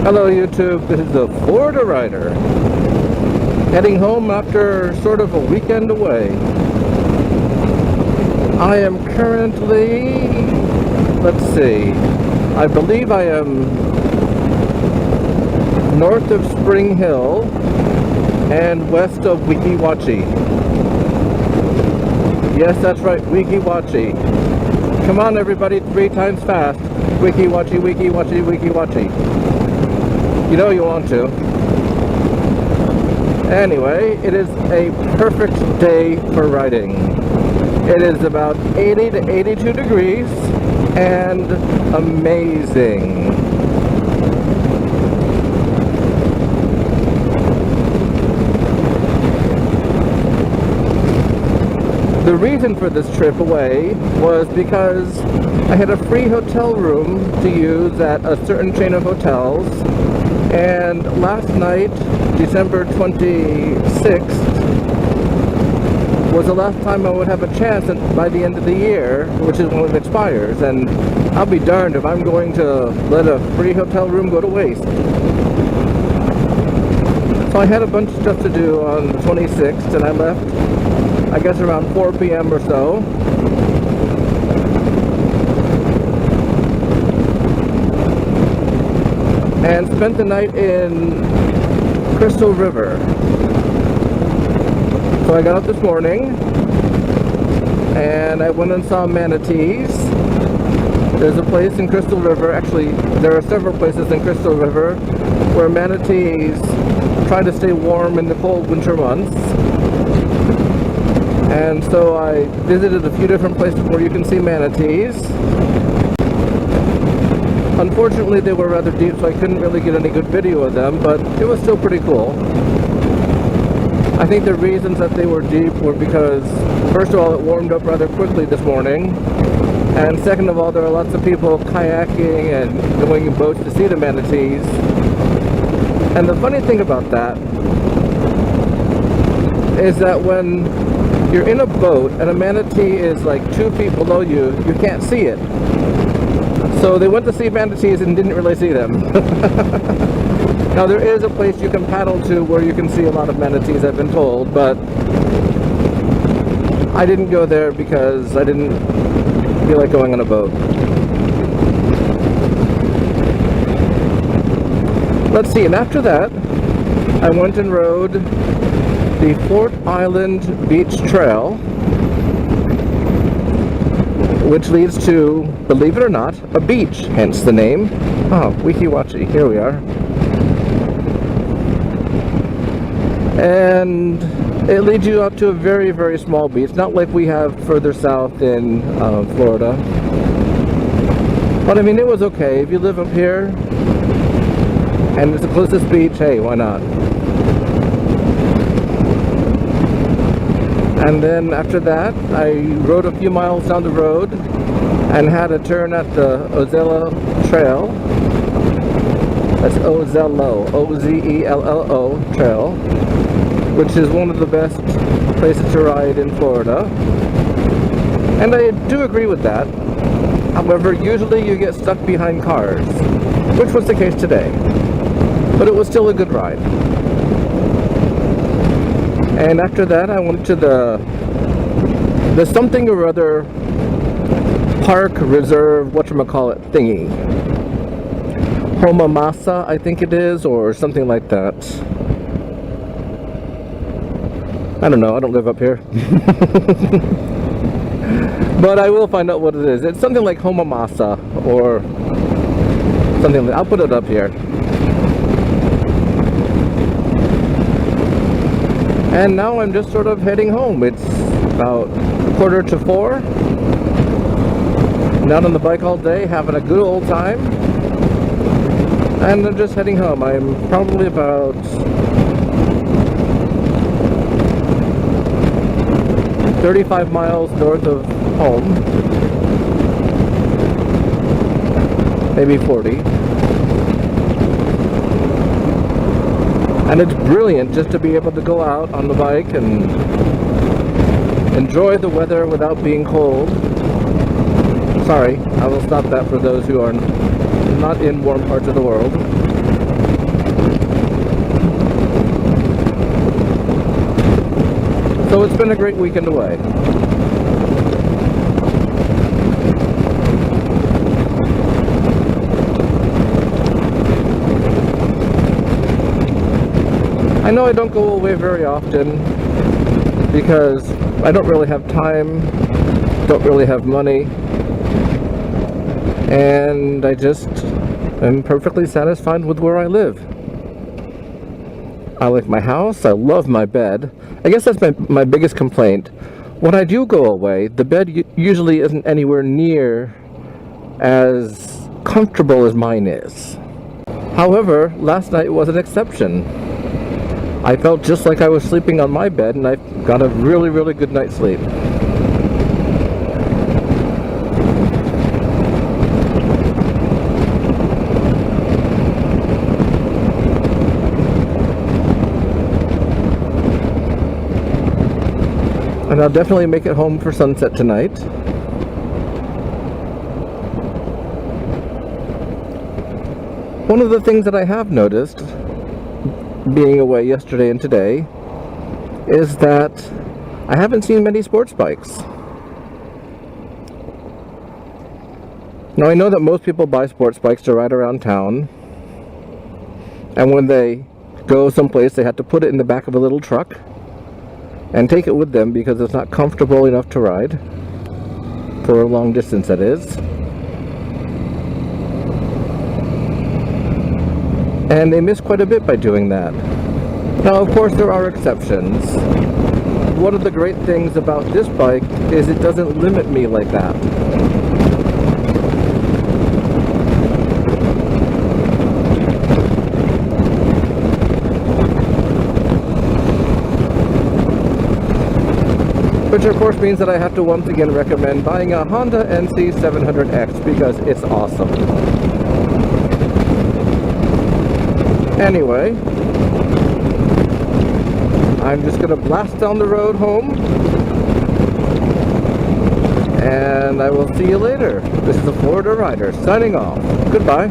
Hello YouTube, this is the Florida Rider, heading home after sort of a weekend away. I am currently, let's see, I believe I am north of Spring Hill and west of Weeki Wachee. Yes, that's right, Weeki Wachee. Come on everybody, 3 times fast. Weeki Wachee, Weeki Wachee, Weeki Wachee. You know you want to. Anyway, it is a perfect day for riding. It is about 80 to 82 degrees and amazing. The reason for this trip away was because I had a free hotel room to use at a certain chain of hotels, and last night, December 26th, was the last time I would have a chance by the end of the year, which is when it expires, and I'll be darned if I'm going to let a free hotel room go to waste. So I had a bunch of stuff to do on the 26th, and I left, I guess, around 4 p.m. or so. And spent the night in Crystal River. So I got up this morning and I went and saw manatees. There's a place in Crystal River, actually there are several places in Crystal River where manatees try to stay warm in the cold winter months. And so I visited a few different places where you can see manatees. Unfortunately, they were rather deep, so I couldn't really get any good video of them, but it was still pretty cool. I think the reasons that they were deep were because, first of all, it warmed up rather quickly this morning, and second of all, there are lots of people kayaking and going in boats to see the manatees. And the funny thing about that is that when you're in a boat and a manatee is like 2 feet below you, you can't see it. So they went to see manatees and didn't really see them. Now there is a place you can paddle to where you can see a lot of manatees, I've been told, but I didn't go there because I didn't feel like going on a boat. Let's see, and after that, I went and rode the Fort Island Beach Trail, which leads to, believe it or not, a beach, hence the name. Oh, Weeki Wachee, here we are. And it leads you out to a very, very small beach, not like we have further south in Florida. But I mean, it was okay. If you live up here, and it's the closest beach, hey, why not? And then after that, I rode a few miles down the road and had a turn at the Ozello Trail. That's Ozello, O-Z-E-L-L-O Trail, which is one of the best places to ride in Florida. And I do agree with that. However, usually you get stuck behind cars, which was the case today. But it was still a good ride. And after that, I went to the something or other park reserve, whatchamacallit thingy. Homamasa, I think it is, or something like that. I don't know, I don't live up here. But I will find out what it is. It's something like Homamasa, or something like, I'll put it up here. And now I'm just sort of heading home. It's about 3:45. Been out on the bike all day, having a good old time. And I'm just heading home. I'm probably about 35 miles north of home. Maybe 40. And it's brilliant just to be able to go out on the bike and enjoy the weather without being cold. Sorry, I will stop that for those who are not in warm parts of the world. So it's been a great weekend away. I know I don't go away very often because I don't really have time, don't really have money, and I just am perfectly satisfied with where I live. I like my house, I love my bed. I guess that's my biggest complaint. When I do go away, the bed usually isn't anywhere near as comfortable as mine is. However, last night was an exception. I felt just like I was sleeping on my bed, and I got a really, really good night's sleep. And I'll definitely make it home for sunset tonight. One of the things that I have noticed being away yesterday and today is that I haven't seen many sports bikes. Now I know that most people buy sports bikes to ride around town, and when they go someplace they have to put it in the back of a little truck and take it with them because it's not comfortable enough to ride for a long distance, that is. And they miss quite a bit by doing that. Now, of course, there are exceptions. One of the great things about this bike is it doesn't limit me like that. Which of course means that I have to once again recommend buying a Honda NC700X because it's awesome. Anyway, I'm just gonna blast down the road home, and I will see you later. This is the Florida Rider signing off. Goodbye.